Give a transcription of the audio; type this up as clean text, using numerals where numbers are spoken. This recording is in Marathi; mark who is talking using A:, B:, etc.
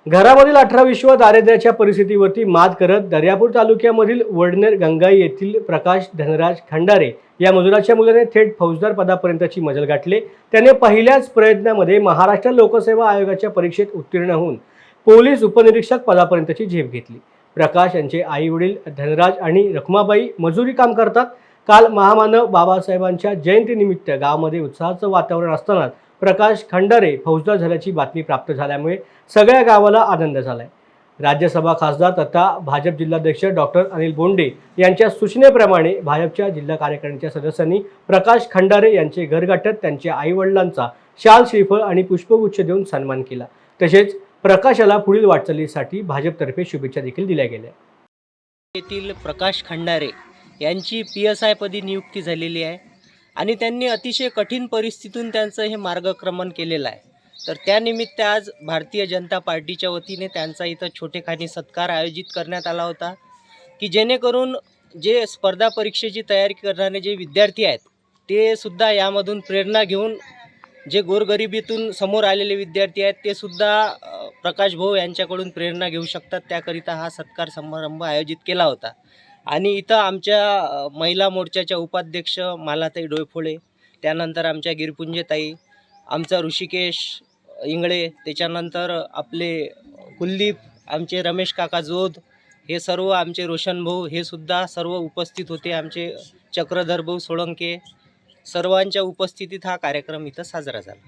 A: घरामधील 18 दारिद्र्याच्या परिस्थितीवरती मात करत दर्यापूर तालुक्यामधील वडनेर गंगाई येथील प्रकाश धनराज खंडारे या मजुराच्या मुलाने थेट फौजदार पदापर्यंतची मजल गाठली। त्याने पहिल्याच प्रयत्नामध्ये महाराष्ट्र लोकसेवा आयोगाच्या परीक्षेत उत्तीर्ण होऊन पोलीस उपनिरीक्षक पदापर्यंतची झेप घेतली। प्रकाश यांचे आई वडील धनराज आणि रखमाबाई मजुरी काम करतात। काल महामानव बाबासाहेबांच्या जयंतीनिमित्त गावामध्ये उत्साहाचं वातावरण असताना प्रकाश खंडारे फौजदार झाल्याची बातमी प्राप्त झाल्यामुळे सगळ्या गावाला आनंद झालाय। राज्यसभा खासदार तथा भाजप जिल्हाध्यक्ष डॉक्टर अनिल बोंडे यांच्या सूचनेप्रमाणे भाजपच्या जिल्हा कार्यकारिणीच्या सदस्यांनी प्रकाश खंडारे यांचे घर गाठत त्यांच्या आई वडिलांचा शाल श्रीफळ आणि पुष्पगुच्छ देऊन सन्मान केला। तसेच प्रकाशाला पुढील वाटचालीसाठी भाजपतर्फे शुभेच्छा देखील दिल्या गेल्या।
B: येथील प्रकाश खंडारे यांची PSI पदी नियुक्ती झालेली आहे आणि त्यांनी अतिशय कठीण परिस्थितीतून त्यांचं हे मार्गक्रमण केलेलं आहे। तर त्यानिमित्त आज भारतीय जनता पार्टीच्या वतीने त्यांचा इथं छोटेखानी सत्कार आयोजित करण्यात आला होता की जेणेकरून जे स्पर्धा परीक्षेची तयारी करणारे जे विद्यार्थी आहेत ते सुद्धा यामधून प्रेरणा घेऊन जे गोरगरिबीतून समोर आलेले विद्यार्थी आहेत ते सुद्धा प्रकाश भाऊ यांच्याकडून प्रेरणा घेऊ शकतात। त्याकरिता हा सत्कार समारंभ आयोजित केला होता आणि इथं आमच्या महिला मोर्चाच्या उपाध्यक्ष मालाताई डोयफोळे, त्यानंतर आमच्या गिरपुंजेताई, आमचा ऋषिकेश इंगळे, त्याच्यानंतर आपले कुलदीप, आमचे रमेश काका जोध, हे सर्व आमचे रोशन भाऊ हे सुद्धा सर्व उपस्थित होते। आमचे चक्रधर भाऊ सोळंके, सर्वांच्या उपस्थितीत हा कार्यक्रम इथं साजरा झाला।